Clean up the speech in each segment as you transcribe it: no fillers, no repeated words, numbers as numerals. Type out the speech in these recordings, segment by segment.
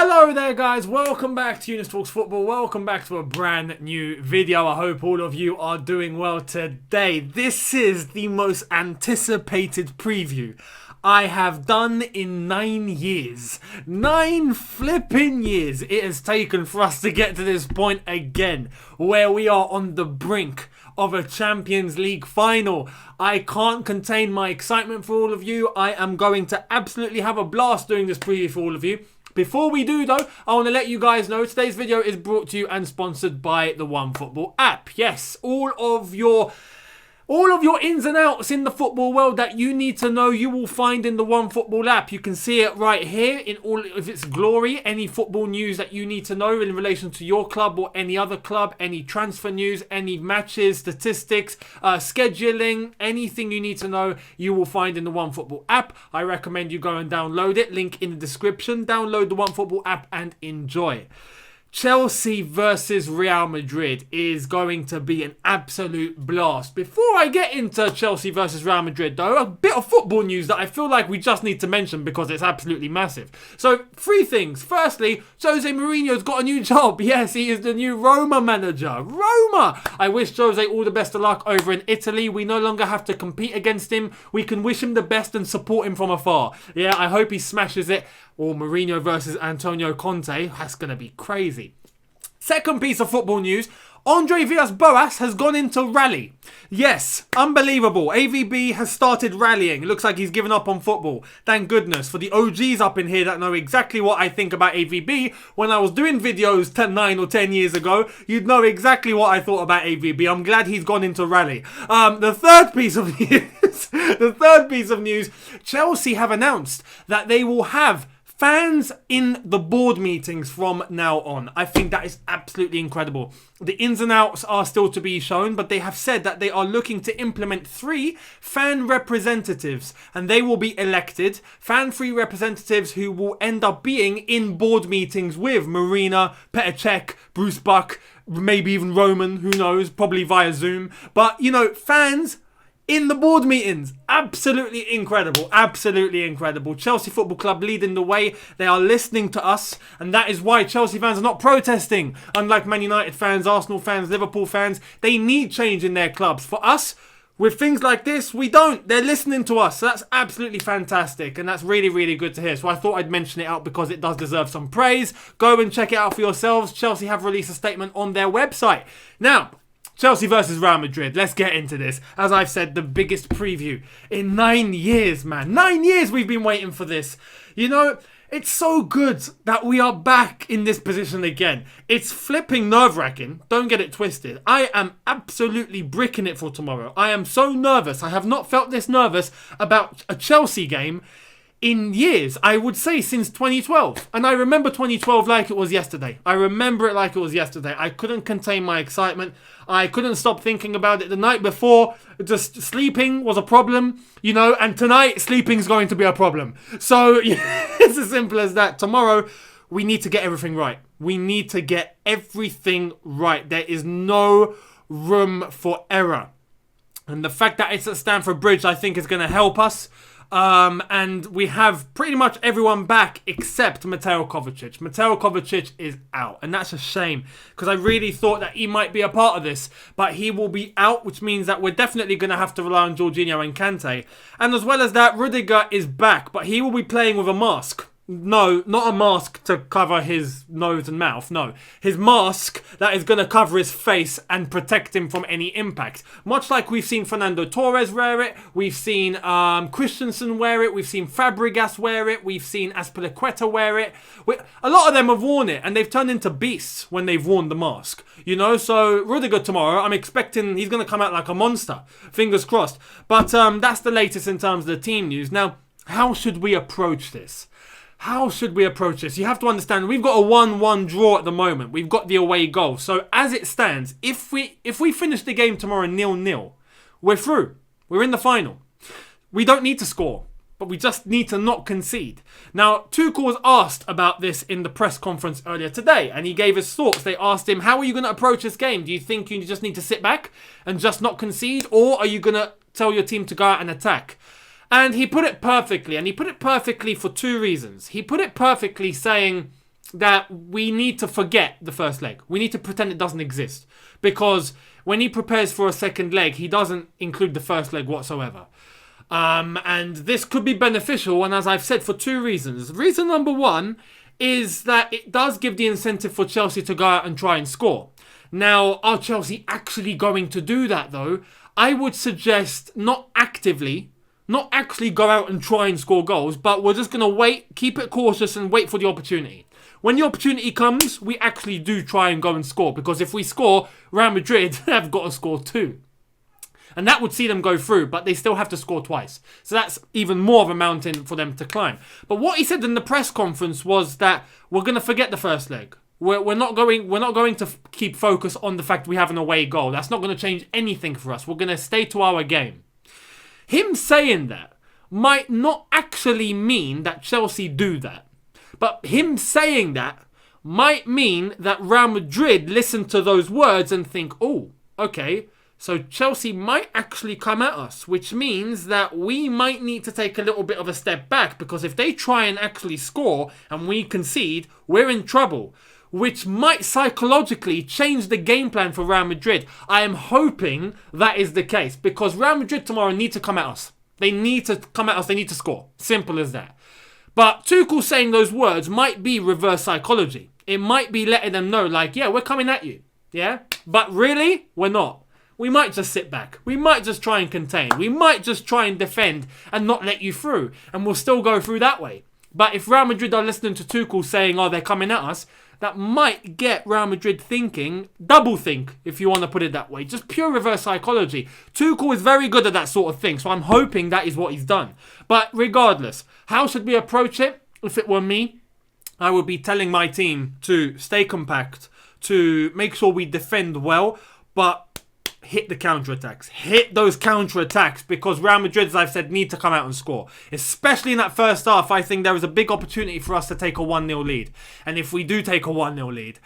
Hello there guys, welcome back to Younes Talks Football, welcome back to a brand new video. I hope all of you are doing well today. This is the most anticipated preview I have done in 9 years. 9 flipping years it has taken for us to get to this point again, where we are on the brink of a Champions League final. I can't contain my excitement for all of you. I am going to absolutely have a blast doing this preview for all of you. Before we do though, I want to let you guys know today's video is brought to you and sponsored by the OneFootball app. Yes, all of your ins and outs in the football world that you need to know, you will find in the OneFootball app. You can see it right here in all of its glory. Any football news that you need to know in relation to your club or any other club, any transfer news, any matches, statistics, scheduling, anything you need to know, you will find in the OneFootball app. I recommend you go and download it. Link in the description. Download the OneFootball app and enjoy. Chelsea versus Real Madrid is going to be an absolute blast. Before I get into Chelsea versus Real Madrid though, a bit of football news that I feel like we just need to mention because it's absolutely massive. So, 3 things. Firstly, Jose Mourinho's got a new job. Yes, he is the new Roma manager. Roma! I wish Jose all the best of luck over in Italy. We no longer have to compete against him. We can wish him the best and support him from afar. Yeah, I hope he smashes it. Or Mourinho versus Antonio Conte. That's going to be crazy. Second piece of football news. Andre Villas-Boas has gone into rally. Yes, unbelievable. AVB has started rallying. It looks like he's given up on football. Thank goodness. For the OGs up in here that know exactly what I think about AVB, when I was doing videos 9 or 10 years ago, you'd know exactly what I thought about AVB. I'm glad he's gone into rally. The third piece of news, Chelsea have announced that they will have fans in the board meetings from now on. I think that is absolutely incredible. The ins and outs are still to be shown, but they have said that they are looking to implement 3 fan representatives, and they will be elected. Fan-free representatives who will end up being in board meetings with Marina, Petr Cech, Bruce Buck, maybe even Roman, who knows, probably via Zoom. But, you know, fans in the board meetings. Absolutely incredible. Absolutely incredible. Chelsea Football Club leading the way. They are listening to us. And that is why Chelsea fans are not protesting. Unlike Man United fans, Arsenal fans, Liverpool fans. They need change in their clubs. For us, with things like this, we don't. They're listening to us. So that's absolutely fantastic. And that's really, really good to hear. So I thought I'd mention it out because it does deserve some praise. Go and check it out for yourselves. Chelsea have released a statement on their website. Now, Chelsea versus Real Madrid. Let's get into this. As I've said, the biggest preview in 9 years, man. 9 years we've been waiting for this. You know, it's so good that we are back in this position again. It's flipping nerve-wracking. Don't get it twisted. I am absolutely bricking it for tomorrow. I am so nervous. I have not felt this nervous about a Chelsea game in years. I would say since 2012. And I remember 2012 like it was yesterday. I remember it like it was yesterday. I couldn't contain my excitement. I couldn't stop thinking about it. The night before, just sleeping was a problem, you know, and tonight, sleeping's going to be a problem. So, it's as simple as that. Tomorrow, we need to get everything right. We need to get everything right. There is no room for error. And the fact that it's at Stamford Bridge, I think, is going to help us. And we have pretty much everyone back except Mateo Kovacic. Mateo Kovacic is out, and that's a shame because I really thought that he might be a part of this, but he will be out, which means that we're definitely going to have to rely on Jorginho and Kante. And as well as that, Rudiger is back, but he will be playing with a mask. No, not a mask to cover his nose and mouth. No, his mask that is going to cover his face and protect him from any impact. Much like we've seen Fernando Torres wear it, we've seen Christensen wear it, we've seen Fabregas wear it, we've seen Azpilicueta wear it. A lot of them have worn it, and they've turned into beasts when they've worn the mask. You know, so Rudiger tomorrow, I'm expecting he's going to come out like a monster. Fingers crossed. But that's the latest in terms of the team news. Now, how should we approach this? How should we approach this? You have to understand, we've got a 1-1 draw at the moment. We've got the away goal. So as it stands, if we finish the game tomorrow 0-0, we're through. We're in the final. We don't need to score, but we just need to not concede. Now, Tuchel was asked about this in the press conference earlier today, and he gave his thoughts. They asked him, how are you going to approach this game? Do you think you just need to sit back and just not concede, or are you going to tell your team to go out and attack? And he put it perfectly, and he put it perfectly for 2 reasons. He put it perfectly saying, that we need to forget the first leg. We need to pretend it doesn't exist. Because when he prepares for a second leg, he doesn't include the first leg whatsoever. And this could be beneficial, and as I've said, for two reasons. Reason number one is that it does give the incentive for Chelsea to go out and try and score. Now, are Chelsea actually going to do that, though? I would suggest not actually go out and try and score goals, but we're just going to wait, keep it cautious and wait for the opportunity. When the opportunity comes, we actually do try and go and score, because if we score, Real Madrid have got to score too. And that would see them go through, but they still have to score twice. So that's even more of a mountain for them to climb. But what he said in the press conference was that we're going to forget the first leg. We're not going to keep focus on the fact we have an away goal. That's not going to change anything for us. We're going to stay to our game. Him saying that might not actually mean that Chelsea do that. But him saying that might mean that Real Madrid listen to those words and think, oh, okay, so Chelsea might actually come at us, which means that we might need to take a little bit of a step back, because if they try and actually score and we concede, we're in trouble, which might psychologically change the game plan for Real Madrid. I am hoping that is the case, because Real Madrid tomorrow need to come at us. They need to come at us. They need to score. Simple as that. But Tuchel saying those words might be reverse psychology. It might be letting them know, like, yeah, we're coming at you. Yeah? But really, we're not. We might just sit back. We might just try and contain. We might just try and defend and not let you through. And we'll still go through that way. But if Real Madrid are listening to Tuchel saying, oh, they're coming at us, that might get Real Madrid thinking, double think, if you want to put it that way. Just pure reverse psychology. Tuchel is very good at that sort of thing, so I'm hoping that is what he's done. But regardless, how should we approach it? If it were me, I would be telling my team to stay compact, to make sure we defend well, but hit the counter-attacks. Hit those counter-attacks, because Real Madrid, as I've said, need to come out and score. Especially in that first half, I think there is a big opportunity for us to take a 1-0 lead. And if we do take a 1-0 lead,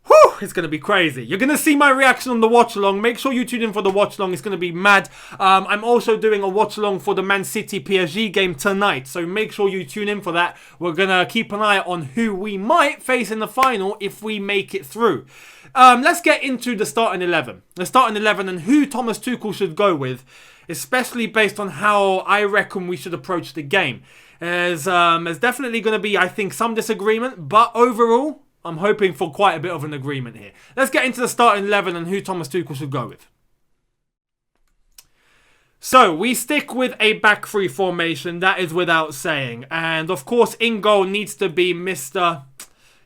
whew, it's going to be crazy. You're going to see my reaction on the watch-along. Make sure you tune in for the watch-along. It's going to be mad. I'm also doing a watch-along for the Man City PSG game tonight. So make sure you tune in for that. We're going to keep an eye on who we might face in the final if we make it through. Let's get into the starting 11. The starting 11 and who Thomas Tuchel should go with, especially based on how I reckon we should approach the game. There's definitely going to be, I think, some disagreement, but overall, I'm hoping for quite a bit of an agreement here. Let's get into the starting 11 and who Thomas Tuchel should go with. So, we stick with a back three formation, that is without saying. And, of course, in goal needs to be Mr.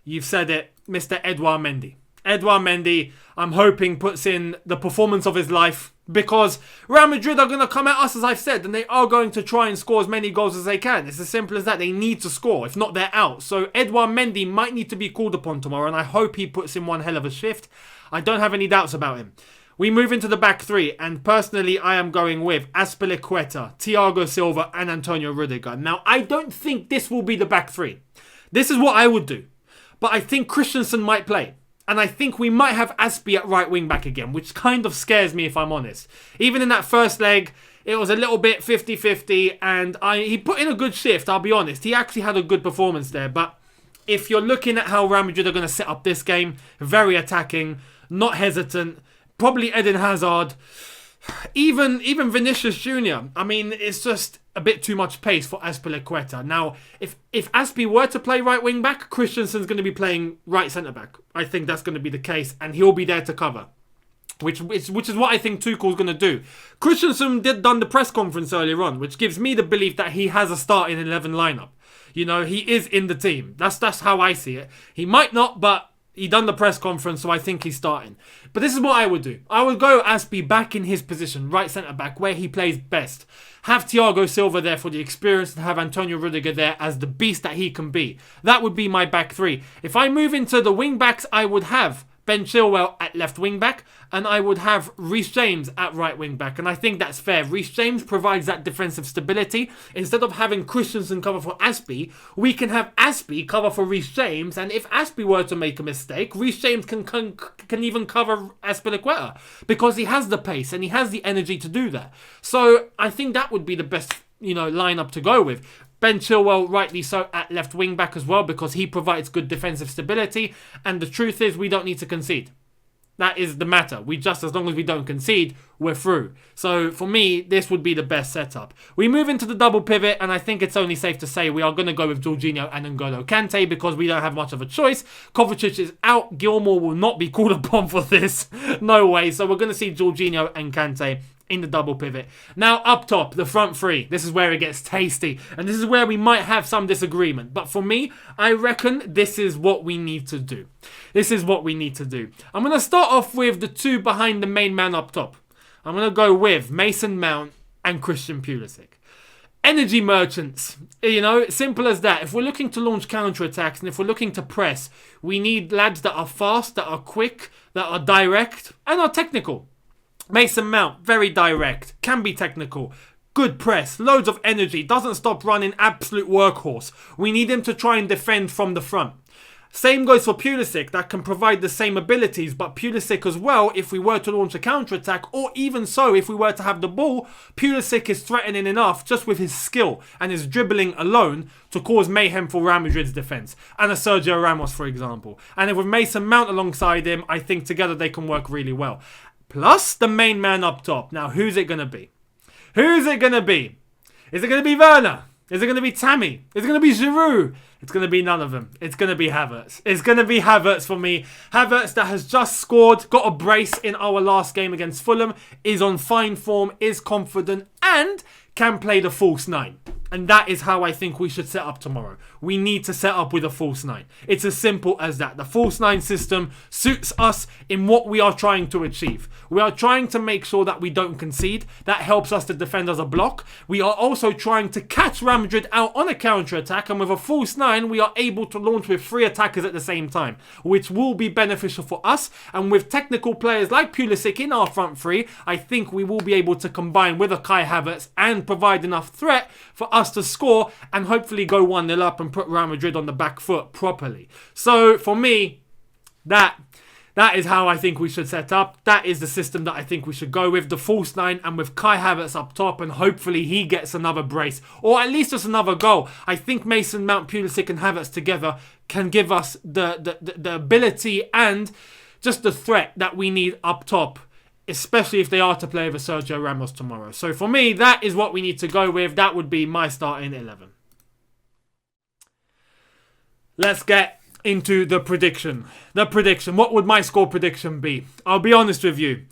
You've said it, Mr. Edouard Mendy. Edouard Mendy, I'm hoping, puts in the performance of his life, because Real Madrid are going to come at us, as I've said, and they are going to try and score as many goals as they can. It's as simple as that. They need to score. If not, they're out. So Edouard Mendy might need to be called upon tomorrow, and I hope he puts in one hell of a shift. I don't have any doubts about him. We move into the back three, and personally, I am going with Azpilicueta, Thiago Silva, and Antonio Rudiger. Now, I don't think this will be the back three. This is what I would do. But I think Christensen might play. And I think we might have Aspi at right wing back again, which kind of scares me if I'm honest. Even in that first leg, it was a little bit 50-50 and he put in a good shift, I'll be honest. He actually had a good performance there. But if you're looking at how Real Madrid are going to set up this game, very attacking, not hesitant, probably Eden Hazard, even Vinicius Jr. I mean, it's just a bit too much pace for Azpilicueta. Now, if Aspi were to play right wing back, Christensen's going to be playing right centre back. I think that's going to be the case, and he'll be there to cover, which is what I think Tuchel's going to do. Christensen done the press conference earlier on, which gives me the belief that he has a starting 11 lineup. You know, he is in the team. That's how I see it. He might not, but he done the press conference, so I think he's starting. But this is what I would do. I would go Aspi back in his position, right centre-back, where he plays best. Have Thiago Silva there for the experience and have Antonio Rudiger there as the beast that he can be. That would be my back three. If I move into the wing-backs, I would have Ben Chilwell at left wing-back, and I would have Reece James at right wing-back. And I think that's fair. Reece James provides that defensive stability. Instead of having Christensen cover for Aspi, we can have Aspi cover for Reece James. And if Aspi were to make a mistake, Reece James can even cover Azpilicueta, because he has the pace and he has the energy to do that. So I think that would be the best, lineup to go with. Ben Chilwell, rightly so, at left wing back as well, because he provides good defensive stability. And the truth is, we don't need to concede. That is the matter. As long as we don't concede, we're through. So for me, this would be the best setup. We move into the double pivot, and I think it's only safe to say we are going to go with Jorginho and N'Golo Kante because we don't have much of a choice. Kovacic is out. Gilmour will not be called upon for this. No way. So we're going to see Jorginho and Kante in the double pivot. Now, up top, the front three. This is where it gets tasty. And this is where we might have some disagreement. But for me, I reckon this is what we need to do. This is what we need to do. I'm going to start off with the two behind the main man up top. I'm going to go with Mason Mount and Christian Pulisic. Energy merchants. Simple as that. If we're looking to launch counter-attacks and if we're looking to press, we need lads that are fast, that are quick, that are direct, and are technical. Mason Mount, very direct, can be technical, good press, loads of energy, doesn't stop running, absolute workhorse. We need him to try and defend from the front. Same goes for Pulisic, that can provide the same abilities, but Pulisic as well, if we were to launch a counter-attack, or even so, if we were to have the ball, Pulisic is threatening enough just with his skill and his dribbling alone to cause mayhem for Real Madrid's defence. And a Sergio Ramos, for example. And with Mason Mount alongside him, I think together they can work really well. Plus the main man up top. Now, who's it going to be? Who's it going to be? Is it going to be Werner? Is it going to be Tammy? Is it going to be Giroud? It's going to be none of them. It's going to be Havertz. It's going to be Havertz for me. Havertz that has just scored, got a brace in our last game against Fulham, is on fine form, is confident, and can play the false nine. And that is how I think we should set up tomorrow. We need to set up with a false nine. It's as simple as that. The false nine system suits us in what we are trying to achieve. We are trying to make sure that we don't concede. That helps us to defend as a block. We are also trying to catch Real Madrid out on a counter-attack. And with a false nine, we are able to launch with three attackers at the same time, which will be beneficial for us. And with technical players like Pulisic in our front three, I think we will be able to combine with a Kai Havertz and provide enough threat for us to score and hopefully go 1-0 up and put Real Madrid on the back foot properly. So for me, that is how I think we should set up. That is the system that I think we should go with. The false nine and with Kai Havertz up top, and hopefully he gets another brace or at least just another goal. I think Mason Mount, Pulisic and Havertz together can give us the ability and just the threat that we need up top, especially if they are to play with Sergio Ramos tomorrow. So for me, that is what we need to go with. That would be my starting 11. Let's get into the prediction. What would my score prediction be? I'll be honest with you.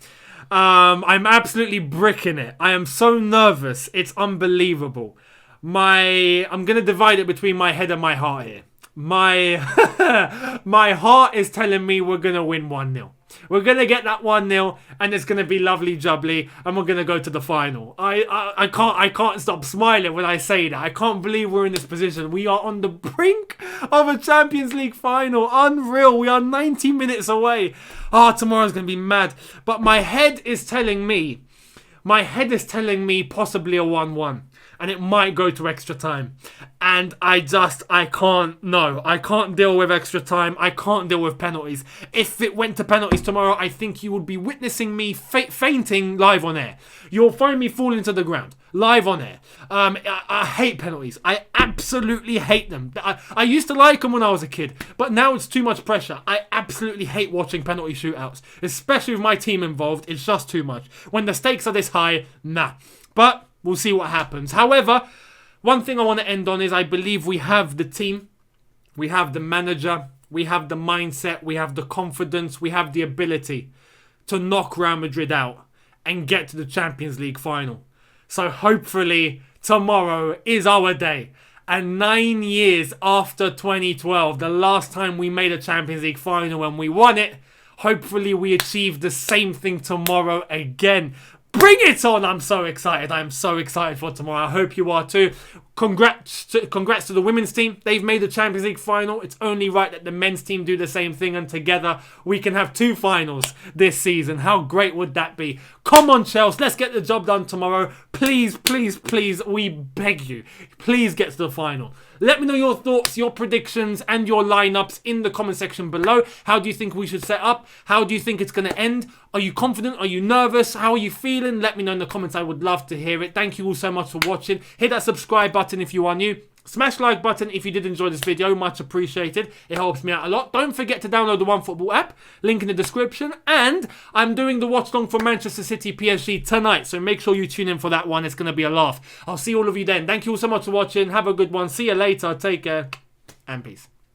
I'm absolutely bricking it. I am so nervous. It's unbelievable. I'm going to divide it between my head and my heart here. My heart is telling me we're going to win 1-0. We're going to get that 1-0 and it's going to be lovely jubbly and we're going to go to the final. I can't stop smiling when I say that. I can't believe we're in this position. We are on the brink of a Champions League final. Unreal. We are 90 minutes away. Tomorrow's going to be mad. But my head is telling me possibly a 1-1. And it might go to extra time. And I can't deal with extra time. I can't deal with penalties. If it went to penalties tomorrow, I think you would be witnessing me fainting live on air. You'll find me falling to the ground live on air. I hate penalties. I absolutely hate them. I used to like them when I was a kid, but now it's too much pressure. I absolutely hate watching penalty shootouts, especially with my team involved. It's just too much. When the stakes are this high, nah. But we'll see what happens. However, one thing I want to end on is I believe we have the team, we have the manager, we have the mindset, we have the confidence, we have the ability to knock Real Madrid out and get to the Champions League final. So hopefully tomorrow is our day. And 9 years after 2012, the last time we made a Champions League final and we won it, hopefully we achieve the same thing tomorrow again. Bring it on! I'm so excited. I'm so excited for tomorrow. I hope you are too. Congrats to the women's team. They've made the Champions League final. It's only right that the men's team do the same thing, and together we can have 2 finals this season. How great would that be? Come on, Chelsea. Let's get the job done tomorrow. Please, please, please, we beg you. Please get to the final. Let me know your thoughts, your predictions, and your lineups in the comment section below. How do you think we should set up? How do you think it's going to end? Are you confident? Are you nervous? How are you feeling? Let me know in the comments. I would love to hear it. Thank you all so much for watching. Hit that subscribe button if you are new. Smash the like button if you did enjoy this video, much appreciated. It helps me out a lot. Don't forget to download the OneFootball app, link in the description. And I'm doing the watch long for Manchester City PSG tonight, so make sure you tune in for that one. It's going to be a laugh. I'll see all of you then. Thank you all so much for watching. Have a good one. See you later. Take care and peace.